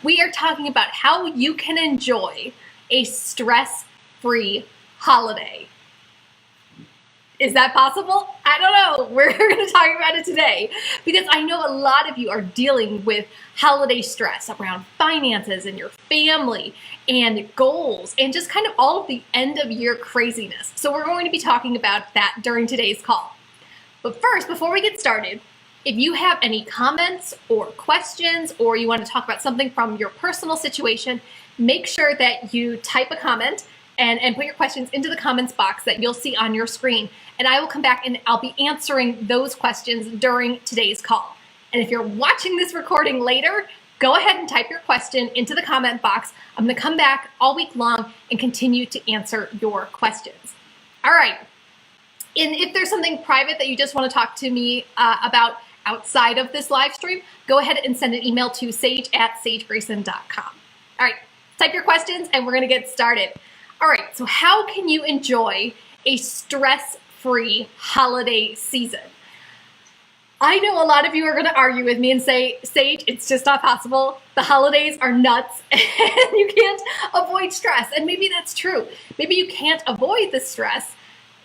We are talking about how you can enjoy a stress-free holiday. Is that possible? I don't know. We're going to talk about it today because I know a lot of you are dealing with holiday stress around finances and your family and goals and just kind of all of the end of year craziness. So we're going to be talking about that during today's call. But first, before we get started, if you have any comments or questions or you want to talk about something from your personal situation, make sure that you type a comment and put your questions into the comments box that you'll see on your screen. And I will come back and I'll be answering those questions during today's call. And if you're watching this recording later, go ahead and type your question into the comment box. I'm going to come back all week long and continue to answer your questions. All right. And if there's something private that you just want to talk to me about outside of this live stream, go ahead and send an email to sage@sagegrayson.com. All right, type your questions and we're going to get started. All right, so how can you enjoy a stress-free holiday season? I know a lot of you are going to argue with me and say, Sage, it's just not possible. The holidays are nuts and you can't avoid stress. And maybe that's true. Maybe you can't avoid the stress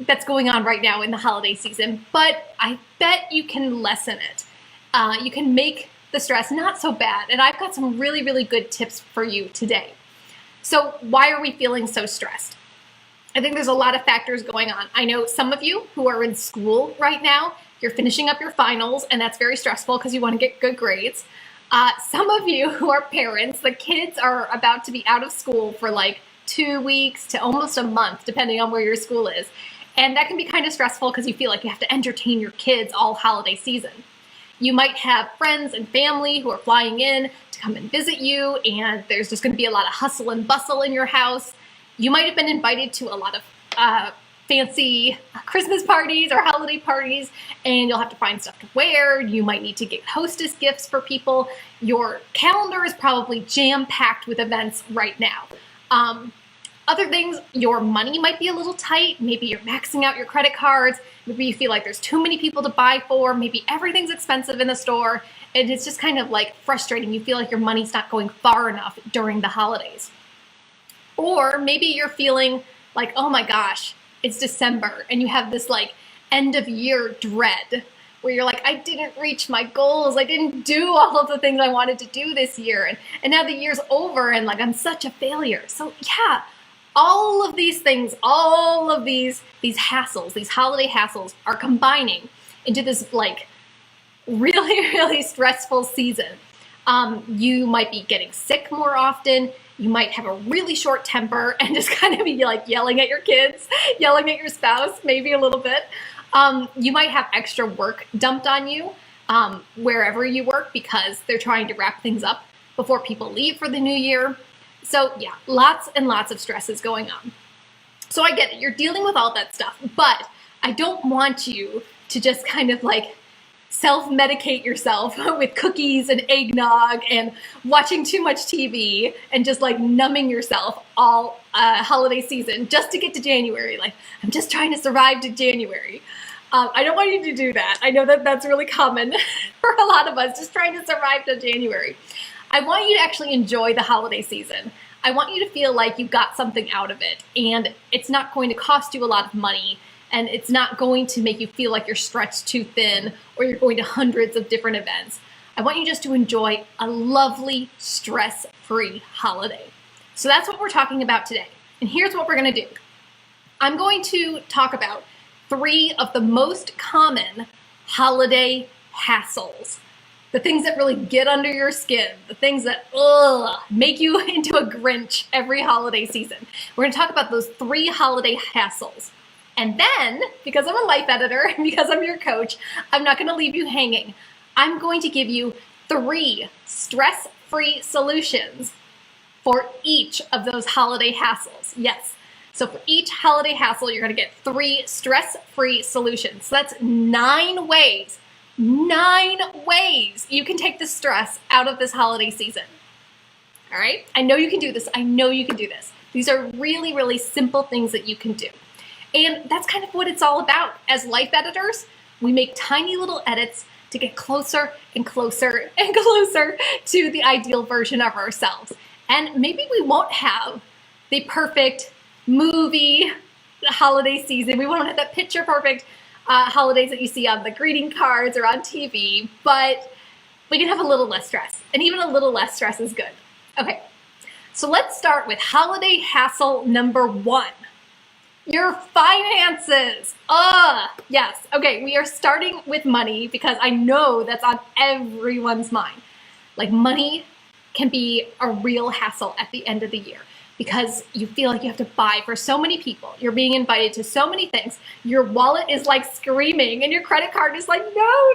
that's going on right now in the holiday season, but I bet you can lessen it. You can make the stress not so bad. And I've got some really, really good tips for you today. So why are we feeling so stressed? I think there's a lot of factors going on. I know some of you who are in school right now, you're finishing up your finals and that's very stressful because you want to get good grades. Some of you who are parents, the kids are about to be out of school for like 2 weeks to almost a month, depending on where your school is. And that can be kind of stressful because you feel like you have to entertain your kids all holiday season. You might have friends and family who are flying in to come and visit you, and there's just going to be a lot of hustle and bustle in your house. You might have been invited to a lot of fancy Christmas parties or holiday parties, and you'll have to find stuff to wear. You might need to get hostess gifts for people. Your calendar is probably jam-packed with events right now. Other things, your money might be a little tight. Maybe you're maxing out your credit cards. Maybe you feel like there's too many people to buy for. Maybe everything's expensive in the store. And it's just kind of like frustrating. You feel like your money's not going far enough during the holidays. Or maybe you're feeling like, oh my gosh, it's December. And you have this like end of year dread where you're like, I didn't reach my goals. I didn't do all of the things I wanted to do this year. And now the year's over and like I'm such a failure. So yeah. All of these things, all of these hassles, these holiday hassles are combining into this like really, really stressful season. You might be getting sick more often. You might have a really short temper and just kind of be like yelling at your kids, yelling at your spouse, maybe a little bit. You might have extra work dumped on you wherever you work because they're trying to wrap things up before people leave for the new year. So yeah, lots and lots of stress is going on. So I get it, you're dealing with all that stuff, but I don't want you to just kind of like self-medicate yourself with cookies and eggnog and watching too much TV and just like numbing yourself all holiday season just to get to January. Like, I'm just trying to survive to January. I don't want you to do that. I know that that's really common for a lot of us, just trying to survive to January. I want you to actually enjoy the holiday season. I want you to feel like you got something out of it and it's not going to cost you a lot of money and it's not going to make you feel like you're stretched too thin or you're going to hundreds of different events. I want you just to enjoy a lovely, stress-free holiday. So that's what we're talking about today. And here's what we're going to do. I'm going to talk about 3 of the most common holiday hassles. The things that really get under your skin, the things that make you into a Grinch every holiday season. We're going to talk about those 3 holiday hassles. And then, because I'm a life editor, and because I'm your coach, I'm not going to leave you hanging. I'm going to give you 3 stress-free solutions for each of those holiday hassles. Yes. So for each holiday hassle, you're going to get 3 stress-free solutions. So that's 9 ways you can take the stress out of this holiday season. All right? I know you can do this. I know you can do this. These are really, really simple things that you can do. And that's kind of what it's all about. As life editors, we make tiny little edits to to get closer and closer and closer to the ideal version of ourselves. And maybe we won't have the perfect movie holiday season. We won't have that picture perfect holidays that you see on the greeting cards or on TV, but we can have a little less stress. And even a little less stress is good. Okay, so let's start with holiday hassle number 1. Your finances. Yes. Okay, we are starting with money because I know that's on everyone's mind. Like, money can be a real hassle at the end of the year because you feel like you have to buy for so many people. You're being invited to so many things. Your wallet is like screaming and your credit card is like, no,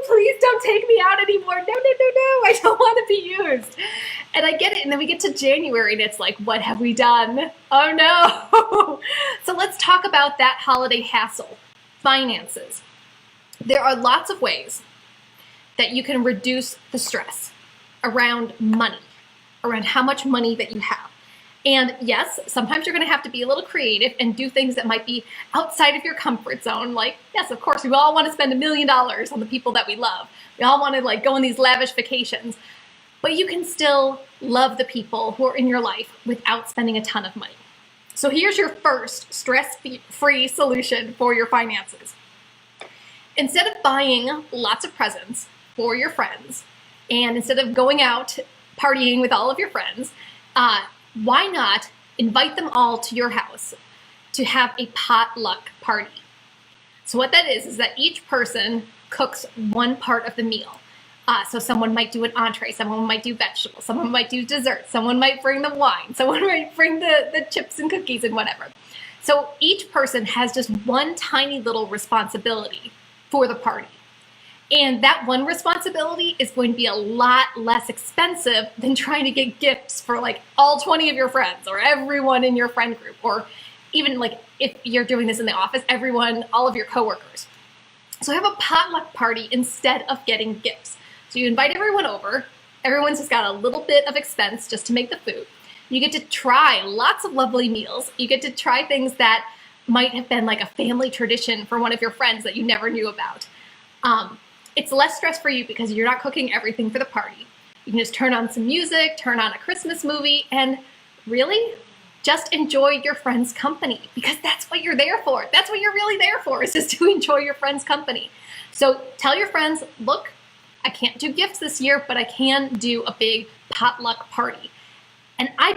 please don't take me out anymore. No, I don't want to be used. And I get it. And then we get to January and it's like, what have we done? Oh no. So let's talk about that holiday hassle, finances. There are lots of ways that you can reduce the stress around money, around how much money that you have. And yes, sometimes you're going to have to be a little creative and do things that might be outside of your comfort zone. Like, yes, of course, we all want to spend $1 million on the people that we love. We all want to like go on these lavish vacations, but you can still love the people who are in your life without spending a ton of money. So here's your first stress-free solution for your finances. Instead of buying lots of presents for your friends, and instead of going out partying with all of your friends, why not invite them all to your house to have a potluck party? So what that is that each person cooks one part of the meal. So someone might do an entree, someone might do vegetables, someone might do dessert, someone might bring the wine, someone might bring the chips and cookies and whatever. So each person has just one tiny little responsibility for the party. And that one responsibility is going to be a lot less expensive than trying to get gifts for like all 20 of your friends or everyone in your friend group, or even like if you're doing this in the office, everyone, all of your coworkers. So have a potluck party instead of getting gifts. So you invite everyone over. Everyone's just got a little bit of expense just to make the food. You get to try lots of lovely meals. You get to try things that might have been like a family tradition for one of your friends that you never knew about. It's less stress for you because you're not cooking everything for the party. You can just turn on some music, turn on a Christmas movie, and really just enjoy your friends' company because that's what you're there for. That's what you're really there for, is just to enjoy your friends' company. So tell your friends, look, I can't do gifts this year, but I can do a big potluck party. And I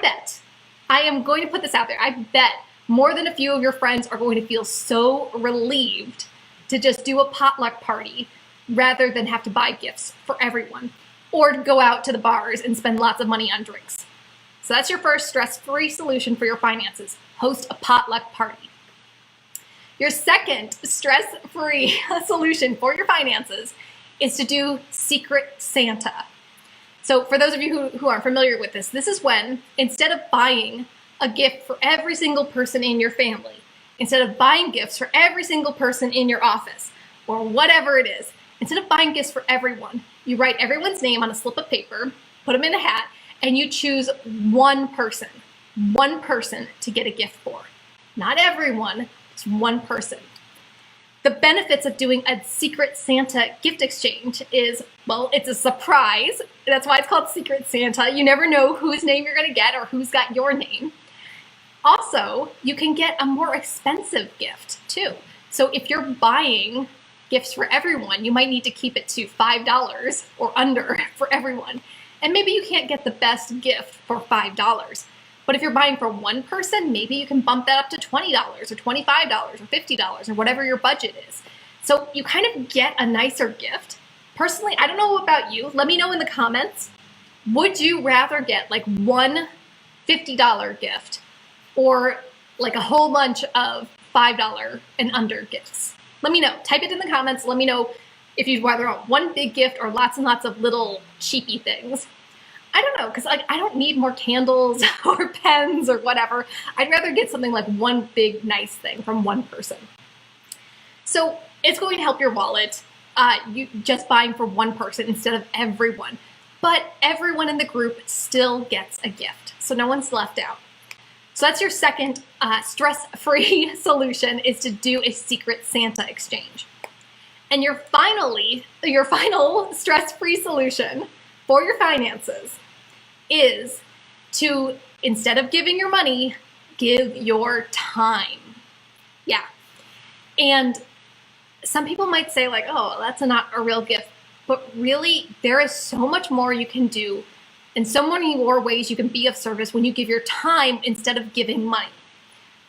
am going to put this out there, I bet more than a few of your friends are going to feel so relieved to just do a potluck party rather than have to buy gifts for everyone or to go out to the bars and spend lots of money on drinks. So that's your first stress-free solution for your finances. Host a potluck party. Your second stress-free solution for your finances is to do Secret Santa. So for those of you who aren't familiar with this is when, instead of buying a gift for every single person in your family, instead of buying gifts for every single person in your office, or whatever it is, instead of buying gifts for everyone, you write everyone's name on a slip of paper, put them in a hat, and you choose one person to get a gift for. Not everyone, it's one person. The benefits of doing a Secret Santa gift exchange is, well, it's a surprise. That's why it's called Secret Santa. You never know whose name you're going to get or who's got your name. Also, you can get a more expensive gift too. So if you're buying gifts for everyone, you might need to keep it to $5 or under for everyone. And maybe you can't get the best gift for $5. But if you're buying for one person, maybe you can bump that up to $20 or $25 or $50 or whatever your budget is. So you kind of get a nicer gift. Personally, I don't know about you. Let me know in the comments. Would you rather get like one $50 gift or like a whole bunch of $5 and under gifts? Let me know. Type it in the comments. Let me know if you'd rather want one big gift or lots and lots of little cheapy things. I don't know, because like I don't need more candles or pens or whatever. I'd rather get something like one big nice thing from one person. So it's going to help your wallet, you just buying for one person instead of everyone. But everyone in the group still gets a gift, so no one's left out. So that's your second stress-free solution, is to do a Secret Santa exchange. And your final stress-free solution for your finances is to, instead of giving your money, give your time. Yeah. And some people might say like, oh, that's not a real gift. But really, there is so much more you can do and so many more ways you can be of service when you give your time instead of giving money.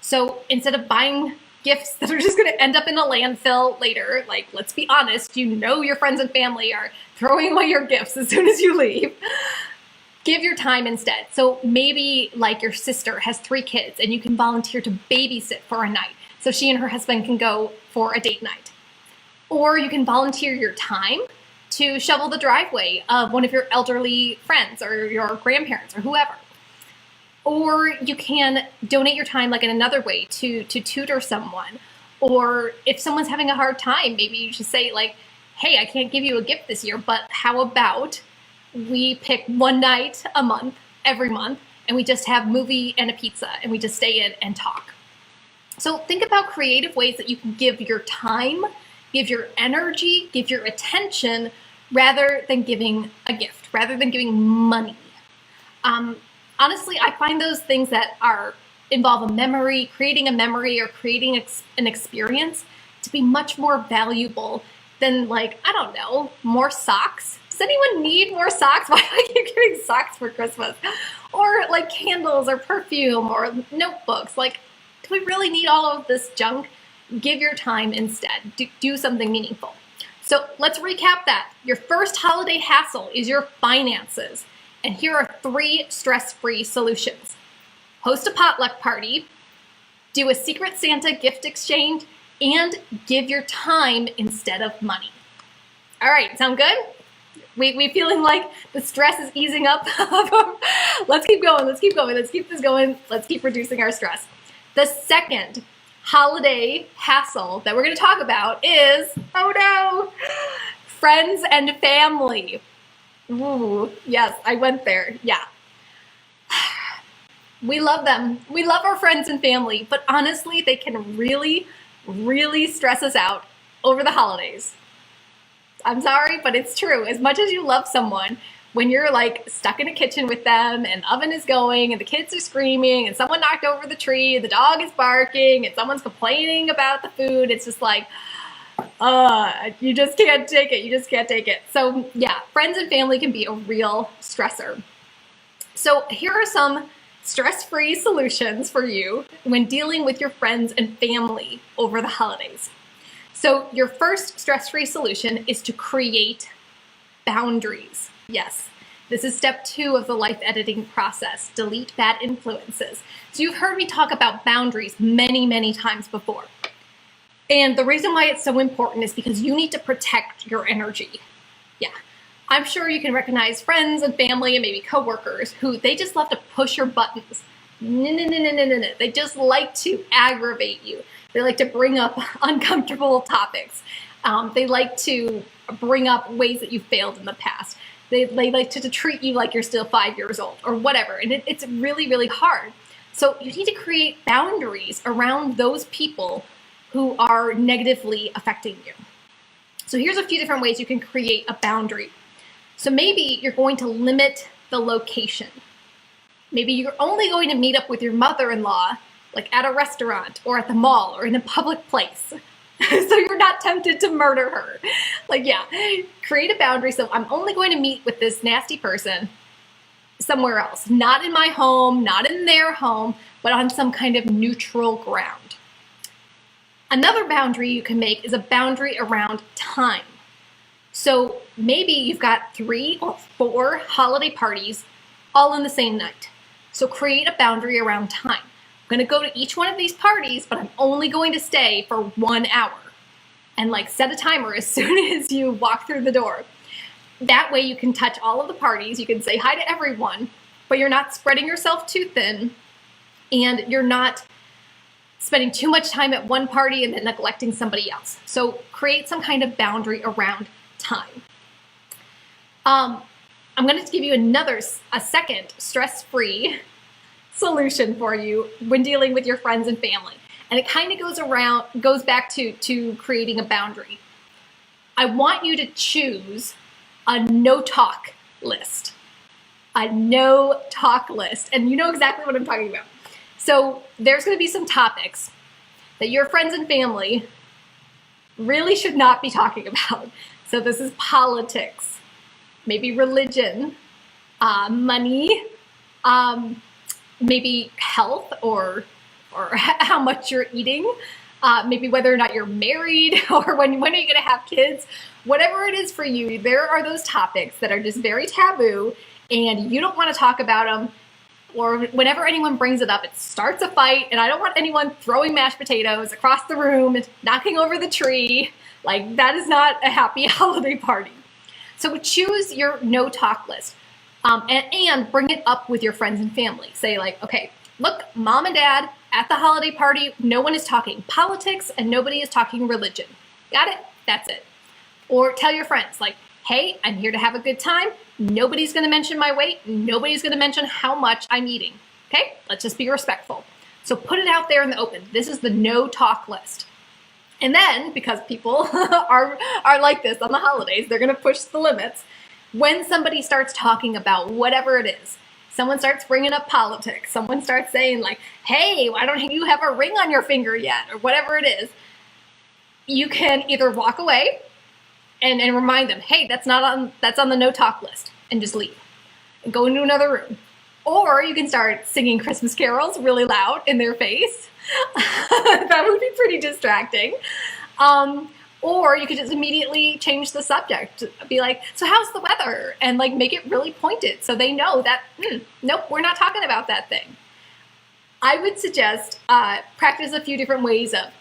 So instead of buying gifts that are just going to end up in a landfill later, like, let's be honest, you know your friends and family are throwing away your gifts as soon as you leave. Give your time instead. So maybe like your sister has 3 kids and you can volunteer to babysit for a night so she and her husband can go for a date night. Or you can volunteer your time to shovel the driveway of one of your elderly friends or your grandparents or whoever. Or you can donate your time like in another way to tutor someone. Or if someone's having a hard time, maybe you just say like, hey, I can't give you a gift this year, but how about we pick one night a month, every month, and we just have movie and a pizza and we just stay in and talk. So think about creative ways that you can give your time, give your energy, give your attention, rather than giving a gift, rather than giving money. Honestly, I find those things that involve a memory, creating a memory or creating an experience to be much more valuable than like, I don't know, more socks. Does anyone need more socks? Why do I keep getting socks for Christmas? Or like candles or perfume or notebooks. Like, do we really need all of this junk? Give your time instead. Do something meaningful. So let's recap that. Your first holiday hassle is your finances. And here are 3 stress-free solutions. Host a potluck party, do a Secret Santa gift exchange, and give your time instead of money. All right, sound good? We feeling like the stress is easing up? Let's keep going, let's keep going, let's keep this going, let's keep reducing our stress. The second holiday hassle that we're gonna talk about is, oh no, friends and family. Ooh, yes, I went there, yeah. We love them. We love our friends and family, but honestly, they can really, really stress us out over the holidays. I'm sorry, but it's true. As much as you love someone, when you're like stuck in a kitchen with them and oven is going and the kids are screaming and someone knocked over the tree, the dog is barking and someone's complaining about the food, it's just like, you just can't take it. You just can't take it. So yeah, friends and family can be a real stressor. So here are some stress-free solutions for you when dealing with your friends and family over the holidays. So your first stress-free solution is to create boundaries. Yes, this is step 2 of the life editing process. Delete bad influences. So you've heard me talk about boundaries many, many times before. And the reason why it's so important is because you need to protect your energy. Yeah, I'm sure you can recognize friends and family and maybe coworkers who they just love to push your buttons. No. They just like to aggravate you. They like to bring up uncomfortable topics. They like to bring up ways that you failed in the past. They like to treat you like you're still 5 years old or whatever. And it's really, really hard. So you need to create boundaries around those people who are negatively affecting you. So here's a few different ways you can create a boundary. So maybe you're going to limit the location. Maybe you're only going to meet up with your mother-in-law like at a restaurant or at the mall or in a public place. So you're not tempted to murder her. Like, yeah, create a boundary. So I'm only going to meet with this nasty person somewhere else, not in my home, not in their home, but on some kind of neutral ground. Another boundary you can make is a boundary around time. So maybe you've got 3 or 4 holiday parties all in the same night. So create a boundary around time. I'm gonna go to each one of these parties, but I'm only going to stay for 1 hour. And like set a timer as soon as you walk through the door. That way you can touch all of the parties, you can say hi to everyone, but you're not spreading yourself too thin and you're not spending too much time at one party and then neglecting somebody else. So create some kind of boundary around time. I'm going to give you a second stress-free solution for you when dealing with your friends and family. And it kind of goes back to creating a boundary. I want you to choose a no talk list. A no talk list. And you know exactly what I'm talking about. So there's going to be some topics that your friends and family really should not be talking about. So this is politics, maybe religion, money, maybe health or how much you're eating, maybe whether or not you're married or when are you going to have kids. Whatever it is for you, there are those topics that are just very taboo and you don't want to talk about them, or whenever anyone brings it up, it starts a fight, and I don't want anyone throwing mashed potatoes across the room, knocking over the tree. Like, that is not a happy holiday party. So choose your no talk list, and bring it up with your friends and family. Say like, okay, look, mom and dad, at the holiday party, no one is talking politics and nobody is talking religion. Got it? That's it. Or tell your friends like, hey, I'm here to have a good time. Nobody's going to mention my weight. Nobody's going to mention how much I'm eating. Okay? Let's just be respectful. So put it out there in the open. This is the no talk list. And then, because people are like this on the holidays, they're going to push the limits. When somebody starts talking about whatever it is, someone starts bringing up politics, someone starts saying like, hey, why don't you have a ring on your finger yet? Or whatever it is, you can either walk away and remind them, hey, that's on the no talk list, and just leave and go into another room. Or you can start singing Christmas carols really loud in their face. That would be pretty distracting. Or you could just immediately change the subject. Be like, so how's the weather? And like make it really pointed so they know that, nope, we're not talking about that thing. I would suggest practice a few different ways of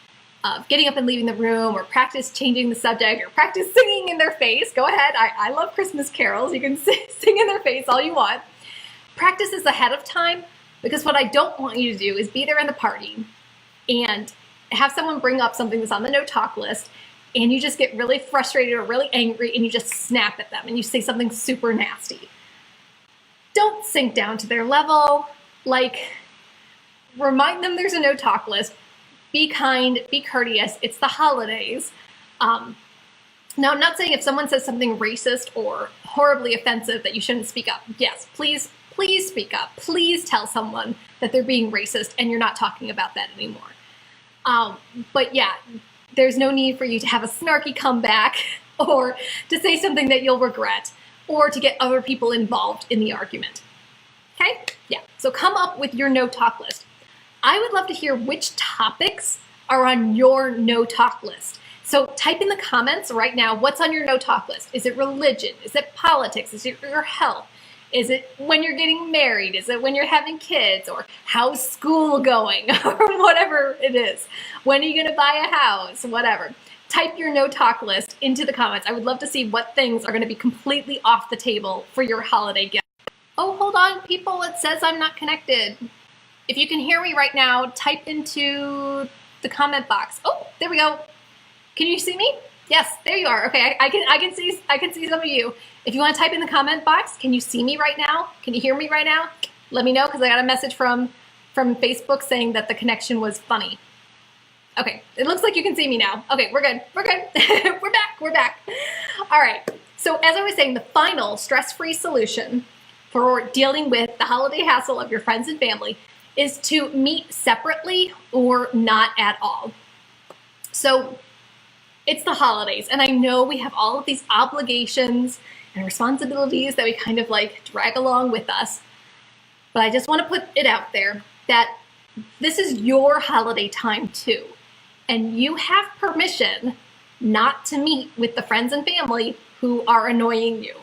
getting up and leaving the room, or practice changing the subject, or practice singing in their face. Go ahead. I love Christmas carols. You can sing in their face all you want. Practice this ahead of time, because what I don't want you to do is be there in the party and have someone bring up something that's on the no talk list, and you just get really frustrated or really angry and you just snap at them and you say something super nasty. Don't sink down to their level. Like, remind them there's a no talk list. Be kind, be courteous. It's the holidays. Now, I'm not saying if someone says something racist or horribly offensive that you shouldn't speak up. Yes, please speak up. Please tell someone that they're being racist and you're not talking about that anymore. But yeah, there's no need for you to have a snarky comeback or to say something that you'll regret or to get other people involved in the argument. Okay? Yeah. So come up with your no talk list. I would love to hear which topics are on your no talk list. So type in the comments right now, what's on your no talk list? Is it religion? Is it politics? Is it your health? Is it when you're getting married? Is it when you're having kids? Or how's school going? Or whatever it is. When are you going to buy a house? Whatever. Type your no talk list into the comments. I would love to see what things are going to be completely off the table for your holiday gift. Oh, hold on, people. It says I'm not connected. If you can hear me right now, type into the comment box. Oh, there we go. Can you see me? Yes, there you are. Okay, I can see some of you. If you want to type in the comment box, can you see me right now? Can you hear me right now? Let me know, because I got a message from Facebook saying that the connection was funny. Okay, it looks like you can see me now. Okay, we're good. We're good. We're back. All right. So as I was saying, the final stress-free solution for dealing with the holiday hassle of your friends and family is to meet separately or not at all. So it's the holidays, and I know we have all of these obligations and responsibilities that we kind of like drag along with us, but I just want to put it out there that this is your holiday time too, and you have permission not to meet with the friends and family who are annoying you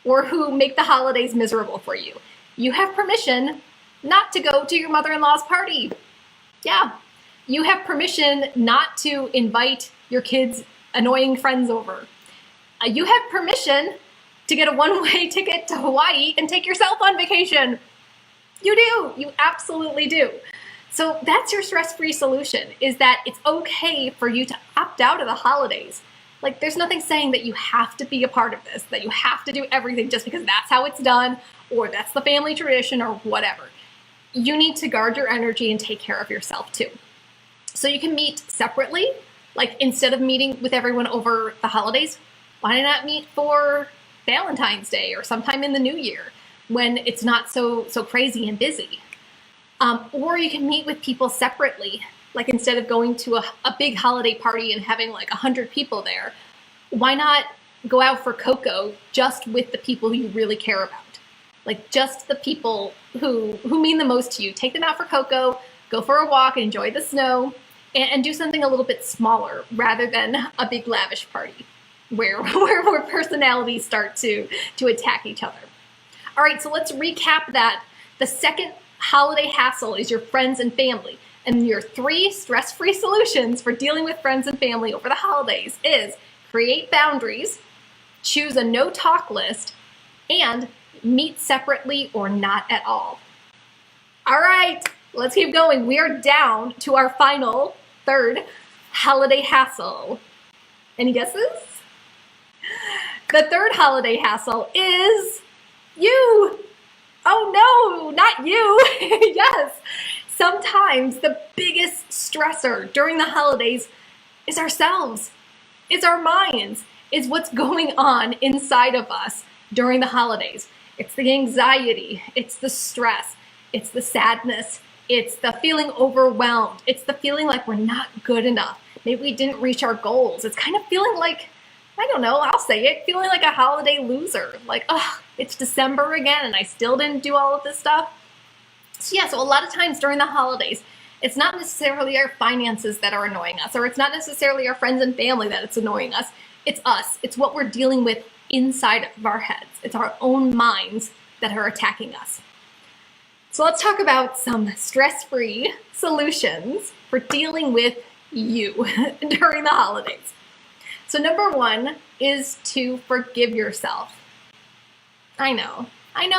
or who make the holidays miserable for you. You have permission not to go to your mother-in-law's party. Yeah, you have permission not to invite your kids' annoying friends over. You have permission to get a one-way ticket to Hawaii and take yourself on vacation. You do. You absolutely do. So that's your stress-free solution, is that it's okay for you to opt out of the holidays. Like, there's nothing saying that you have to be a part of this, that you have to do everything just because that's how it's done, or that's the family tradition, or whatever. You need to guard your energy and take care of yourself too. So you can meet separately Like instead of meeting with everyone over the holidays, why not meet for Valentine's Day or sometime in the new year when it's not so crazy and busy? Or you can meet with people separately. Like instead of going to a big holiday party and having like 100 people there, why not go out for cocoa just with the people you really care about? Like just the people who mean the most to you. Take them out for cocoa, go for a walk, enjoy the snow, and do something a little bit smaller rather than a big lavish party where personalities start to attack each other. All right, so let's recap that. The second holiday hassle is your friends and family. And your 3 stress-free solutions for dealing with friends and family over the holidays is create boundaries, choose a no-talk list, and meet separately or not at all. All right, let's keep going. We are down to our final, third holiday hassle. Any guesses? The third holiday hassle is you. Oh no, not you. Yes. Sometimes the biggest stressor during the holidays is ourselves, is our minds, is what's going on inside of us during the holidays. It's the anxiety, it's the stress, it's the sadness, it's the feeling overwhelmed, it's the feeling like we're not good enough. Maybe we didn't reach our goals. It's kind of feeling like, I don't know, I'll say it, feeling like a holiday loser. Like, oh, it's December again and I still didn't do all of this stuff. So yeah, so a lot of times during the holidays, it's not necessarily our finances that are annoying us, or it's not necessarily our friends and family that it's annoying us. It's us. It's what we're dealing with inside of our heads. It's our own minds that are attacking us. So let's talk about some stress-free solutions for dealing with you during the holidays. So number 1 is to forgive yourself. I know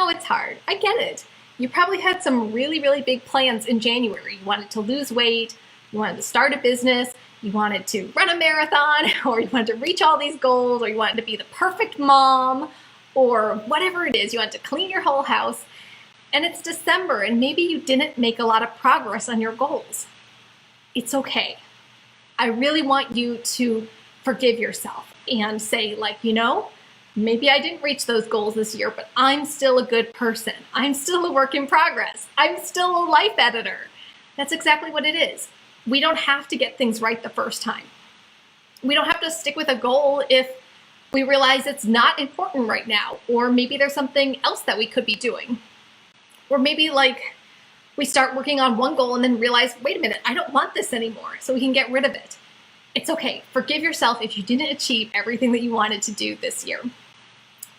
it's hard. I get it. You probably had some really, really big plans in January. You wanted to lose weight, you wanted to start a business, you wanted to run a marathon, or you wanted to reach all these goals, or you wanted to be the perfect mom, or whatever it is. You wanted to clean your whole house, and it's December, and maybe you didn't make a lot of progress on your goals. It's okay. I really want you to forgive yourself and say, like, maybe I didn't reach those goals this year, but I'm still a good person. I'm still a work in progress. I'm still a life editor. That's exactly what it is. We don't have to get things right the first time. We don't have to stick with a goal if we realize it's not important right now, or maybe there's something else that we could be doing. Or maybe like we start working on one goal and then realize, wait a minute, I don't want this anymore, so we can get rid of it. It's okay. Forgive yourself if you didn't achieve everything that you wanted to do this year.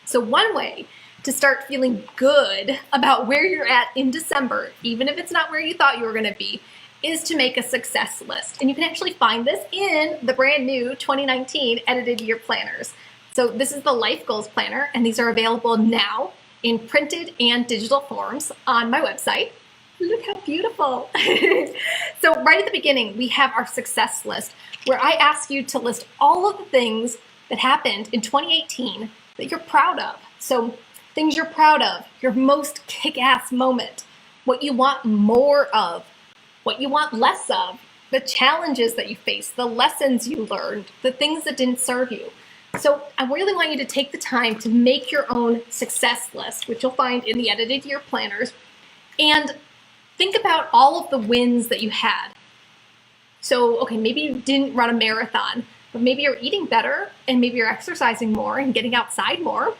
So one way to start feeling good about where you're at in December, even if it's not where you thought you were going to be, is to make a success list. And you can actually find this in the brand new 2019 Edited Year Planners. So this is the Life Goals Planner, and these are available now in printed and digital forms on my website. Look how beautiful. So right at the beginning, we have our success list where I ask you to list all of the things that happened in 2018 that you're proud of. So things you're proud of, your most kick-ass moment, what you want more of, what you want less of, the challenges that you faced, the lessons you learned, the things that didn't serve you. So I really want you to take the time to make your own success list, which you'll find in the Edited Year Planners, and think about all of the wins that you had. So, okay, maybe you didn't run a marathon, but maybe you're eating better, and maybe you're exercising more and getting outside more.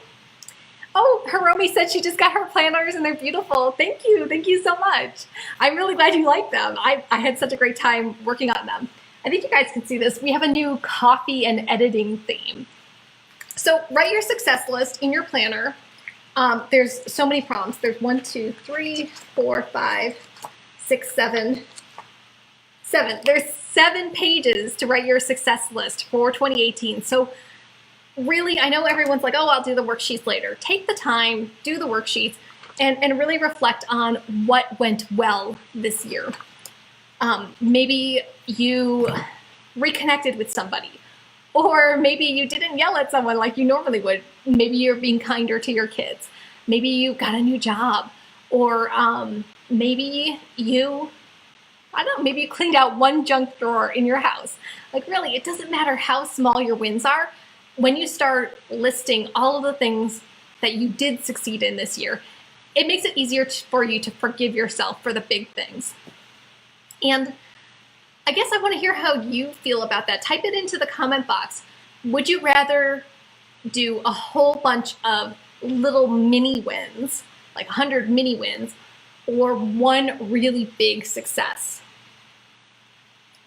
Oh, Hiromi said she just got her planners and they're beautiful. Thank you so much. I'm really glad you like them. I had such a great time working on them. I think you guys can see this. We have a new coffee and editing theme. So write your success list in your planner. There's so many prompts. There's 1, 2, 3, 4, 5, 6, 7. There's 7 pages to write your success list for 2018. So really, I know everyone's like, oh, I'll do the worksheets later. Take the time, do the worksheets, and really reflect on what went well this year. Maybe you reconnected with somebody, or maybe you didn't yell at someone like you normally would. Maybe you're being kinder to your kids. Maybe you got a new job, or maybe you, I don't know, maybe you cleaned out one junk drawer in your house. Like really, it doesn't matter how small your wins are. When you start listing all of the things that you did succeed in this year, it makes it easier for you to forgive yourself for the big things. And I guess I want to hear how you feel about that. Type it into the comment box. Would you rather do a whole bunch of little mini wins, like 100 mini wins, or one really big success?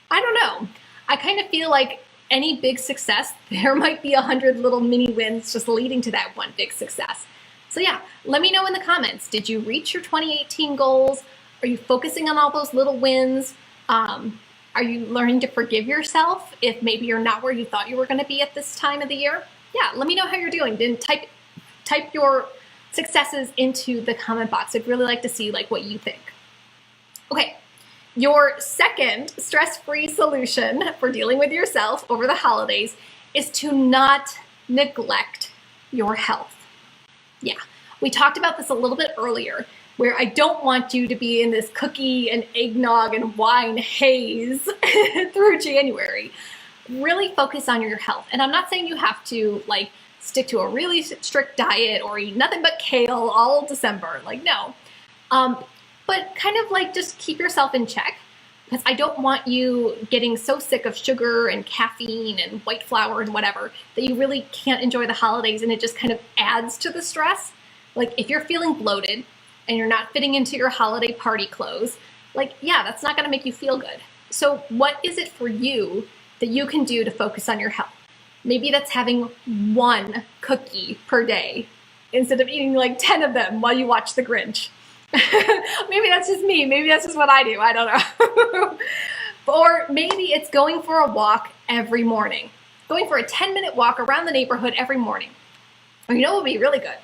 I don't know. I kind of feel like any big success, there might be 100 little mini wins just leading to that one big success. So yeah, let me know in the comments. Did you reach your 2018 goals? Are you focusing on all those little wins? Are you learning to forgive yourself if maybe you're not where you thought you were going to be at this time of the year? Yeah, let me know how you're doing. Then type your successes into the comment box. I'd really like to see like what you think. Okay, your second stress-free solution for dealing with yourself over the holidays is to not neglect your health. Yeah, we talked about this a little bit earlier, where I don't want you to be in this cookie and eggnog and wine haze through January. Really focus on your health. And I'm not saying you have to like stick to a really strict diet or eat nothing but kale all December. Like, no. But kind of like just keep yourself in check, because I don't want you getting so sick of sugar and caffeine and white flour and whatever that you really can't enjoy the holidays, and it just kind of adds to the stress. Like if you're feeling bloated and you're not fitting into your holiday party clothes, like, yeah, that's not gonna make you feel good. So what is it for you that you can do to focus on your health? Maybe that's having one cookie per day instead of eating like 10 of them while you watch The Grinch. Maybe that's just me. Maybe that's just what I do. I don't know. Or maybe it's going for a walk every morning. Going for a 10-minute walk around the neighborhood every morning. Or you know what would be really good?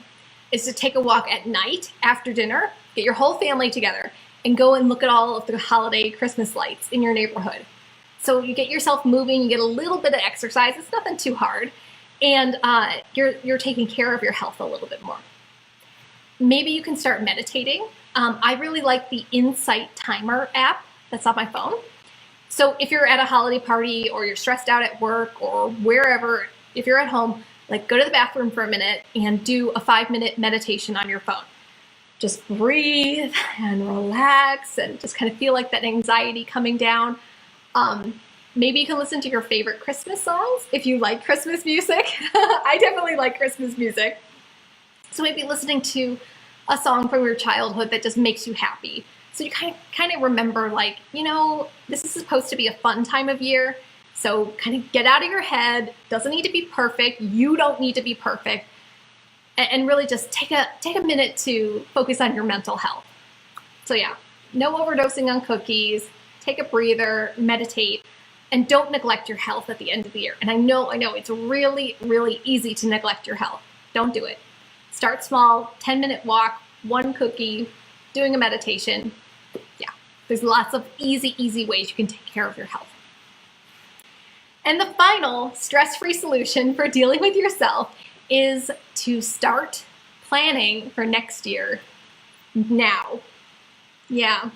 Is to take a walk at night after dinner, get your whole family together, and go and look at all of the holiday Christmas lights in your neighborhood. So you get yourself moving, you get a little bit of exercise. It's nothing too hard. And you're taking care of your health a little bit more. Maybe you can start meditating. I really like the Insight Timer app that's on my phone. So if you're at a holiday party or you're stressed out at work or wherever, if you're at home, like go to the bathroom for a minute and do a 5-minute meditation on your phone. Just breathe and relax and just kind of feel like that anxiety coming down. Maybe you can listen to your favorite Christmas songs if you like Christmas music. I definitely like Christmas music. So maybe listening to a song from your childhood that just makes you happy. So you kind of remember, like, you know, this is supposed to be a fun time of year. So kind of get out of your head. Doesn't need to be perfect. You don't need to be perfect. And really just take a minute to focus on your mental health. So yeah, no overdosing on cookies. Take a breather, meditate, and don't neglect your health at the end of the year. And I know it's really, really easy to neglect your health. Don't do it. Start small, 10-minute walk, one cookie, doing a meditation. Yeah, there's lots of easy ways you can take care of your health. And the final stress-free solution for dealing with yourself is to start planning for next year now. Yeah.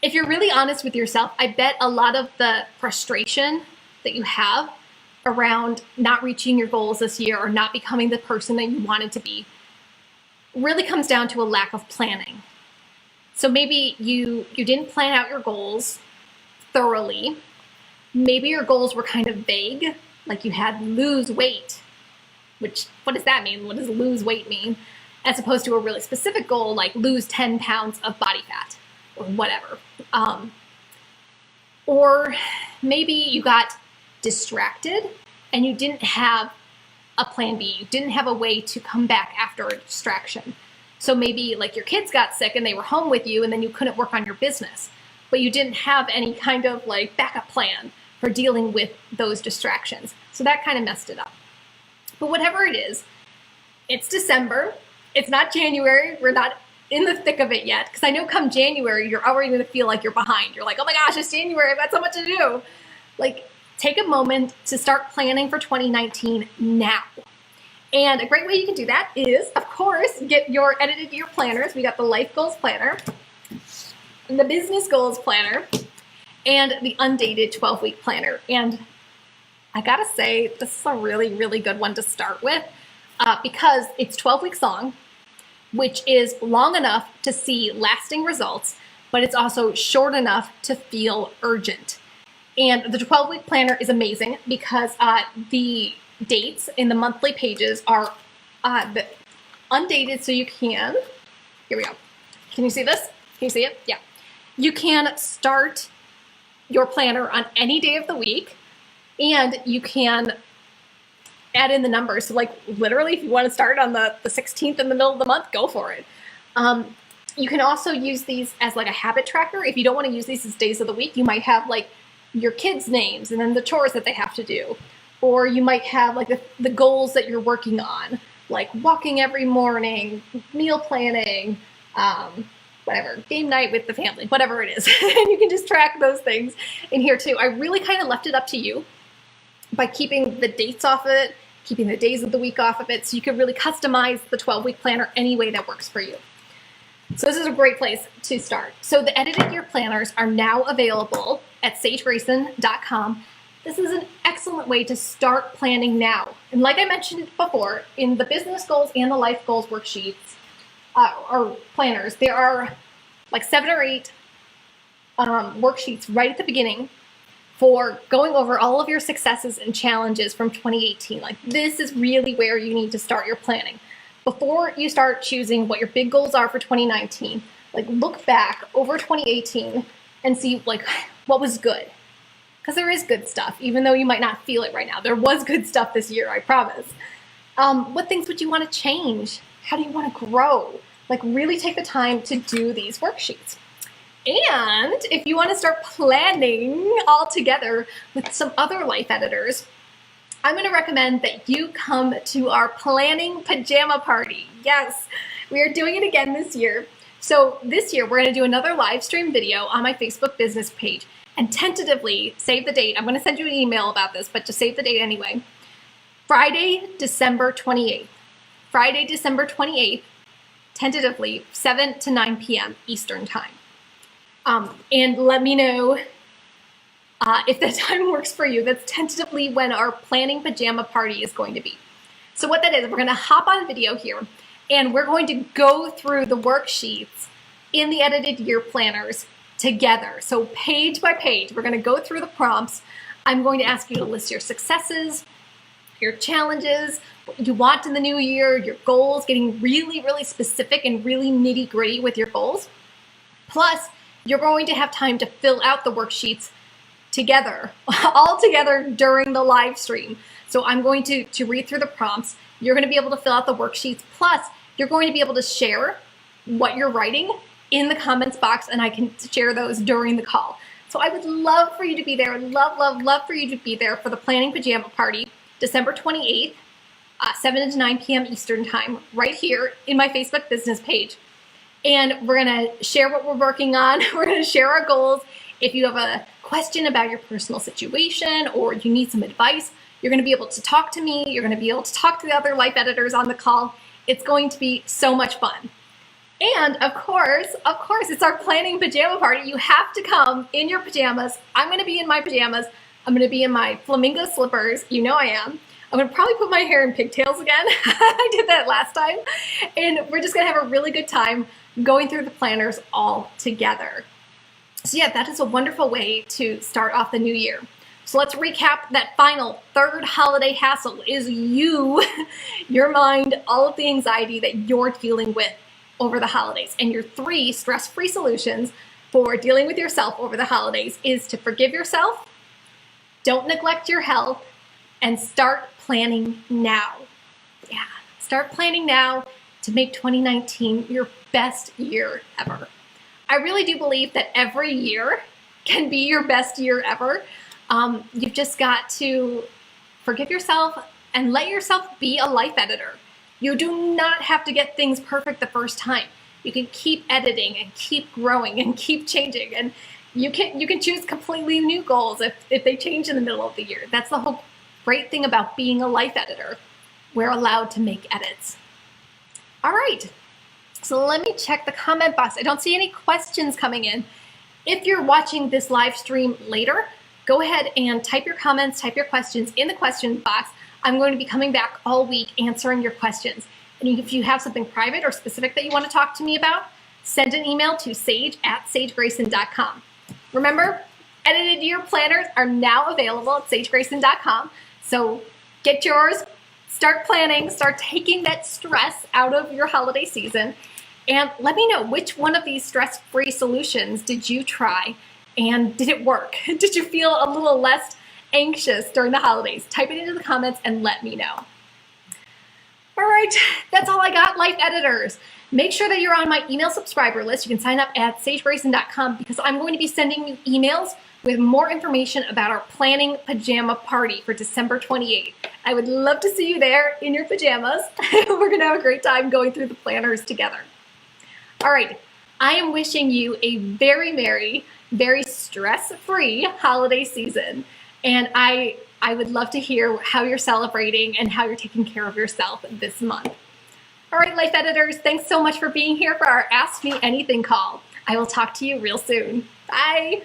If you're really honest with yourself, I bet a lot of the frustration that you have around not reaching your goals this year or not becoming the person that you wanted to be really comes down to a lack of planning. So maybe you didn't plan out your goals thoroughly. Maybe your goals were kind of vague, like you had lose weight, which, what does that mean? What does lose weight mean? As opposed to a really specific goal like lose 10 pounds of body fat or whatever. Or maybe you got distracted and you didn't have a plan B. You didn't have a way to come back after a distraction. So maybe like your kids got sick and they were home with you and then you couldn't work on your business, but you didn't have any kind of like backup plan for dealing with those distractions. So that kind of messed it up. But whatever it is, it's December. It's not January. We're not in the thick of it yet. Because I know come January, you're already going to feel like you're behind. You're like, oh my gosh, it's January. I've got so much to do. Like, take a moment to start planning for 2019 now. And a great way you can do that is, of course, get your edited year planners. We got the Life Goals Planner. the business goals planner and the undated 12-week planner. And I gotta say, this is a really, really good one to start with because it's 12 weeks long, which is long enough to see lasting results, but it's also short enough to feel urgent. And the 12-week planner is amazing because the dates in the monthly pages are undated, so you can, here we go. Can you see this? Can you see it? Yeah. You can start your planner on any day of the week, and you can add in the numbers. So like literally, if you want to start on the 16th in the middle of the month, go for it. You can also use these as like a habit tracker. If you don't want to use these as days of the week, you might have like your kids' names and then the chores that they have to do. Or you might have like the goals that you're working on, like walking every morning, meal planning, whatever, game night with the family, whatever it is. And you can just track those things in here too. I really kind of left it up to you by keeping the dates off of it, keeping the days of the week off of it, so you can really customize the 12-week planner any way that works for you. So this is a great place to start. So the edited year planners are now available at sagegrayson.com. This is an excellent way to start planning now. And like I mentioned before, in the business goals and the life goals worksheets, or planners, there are like 7 or 8 worksheets right at the beginning for going over all of your successes and challenges from 2018. Like this is really where you need to start your planning. Before you start choosing what your big goals are for 2019, like look back over 2018 and see like what was good. Because there is good stuff, even though you might not feel it right now. There was good stuff this year, I promise. What things would you want to change? How do you want to grow? Like really take the time to do these worksheets. And if you want to start planning all together with some other life editors, I'm going to recommend that you come to our planning pajama party. Yes, we are doing it again this year. So this year we're going to do another live stream video on my Facebook business page. And tentatively, save the date. I'm going to send you an email about this, but just save the date anyway. Friday, December 28th. Friday, December 28th, tentatively 7 to 9 p.m. Eastern time. And let me know if that time works for you. That's tentatively when our planning pajama party is going to be. So what that is, we're going to hop on video here, and we're going to go through the worksheets in the edited year planners together. So page by page, we're going to go through the prompts. I'm going to ask you to list your successes, your challenges, what you want in the new year, your goals, getting really, really specific and really nitty gritty with your goals. Plus, you're going to have time to fill out the worksheets together, all together during the live stream. So I'm going to read through the prompts. You're going to be able to fill out the worksheets. Plus, you're going to be able to share what you're writing in the comments box, and I can share those during the call. So I would love for you to be there. Love for you to be there for the planning pajama party, December 28th, 7 to 9 p.m. Eastern time, right here in my Facebook business page. And we're gonna share what we're working on. We're gonna share our goals. If you have a question about your personal situation or you need some advice, you're gonna be able to talk to me. You're gonna be able to talk to the other life editors on the call. It's going to be so much fun. And of course, it's our planning pajama party. You have to come in your pajamas. I'm going to be in my pajamas. I'm going to be in my flamingo slippers. You know I am. I'm going to probably put my hair in pigtails again. I did that last time. And we're just going to have a really good time going through the planners all together. So yeah, that is a wonderful way to start off the new year. So let's recap that final third holiday hassle is you, your mind, all of the anxiety that you're dealing with over the holidays. And your 3 stress-free solutions for dealing with yourself over the holidays is to forgive yourself, don't neglect your health, and start planning now. Yeah, start planning now to make 2019 your best year ever. I really do believe that every year can be your best year ever. You've just got to forgive yourself and let yourself be a life editor. You do not have to get things perfect the first time. You can keep editing and keep growing and keep changing, and you can choose completely new goals if they change in the middle of the year. That's the whole great thing about being a life editor. We're allowed to make edits. All right, so let me check the comment box. I don't see any questions coming in. If you're watching this live stream later, go ahead and type your comments, type your questions in the question box. I'm going to be coming back all week answering your questions. And if you have something private or specific that you want to talk to me about, send an email to sage@sagegrayson.com. Remember, edited year planners are now available at sagegrayson.com. So get yours, start planning, start taking that stress out of your holiday season. And let me know, which one of these stress-free solutions did you try, and did it work? Did you feel a little less anxious during the holidays? Type it into the comments and let me know. All right, that's all I got, life editors. Make sure that you're on my email subscriber list. You can sign up at sagegrayson.com because I'm going to be sending you emails with more information about our planning pajama party for December 28th. I would love to see you there in your pajamas. We're gonna have a great time going through the planners together. All right, I am wishing you a very merry, very stress-free holiday season. And I would love to hear how you're celebrating and how you're taking care of yourself this month. All right, life editors, thanks so much for being here for our Ask Me Anything call. I will talk to you real soon. Bye.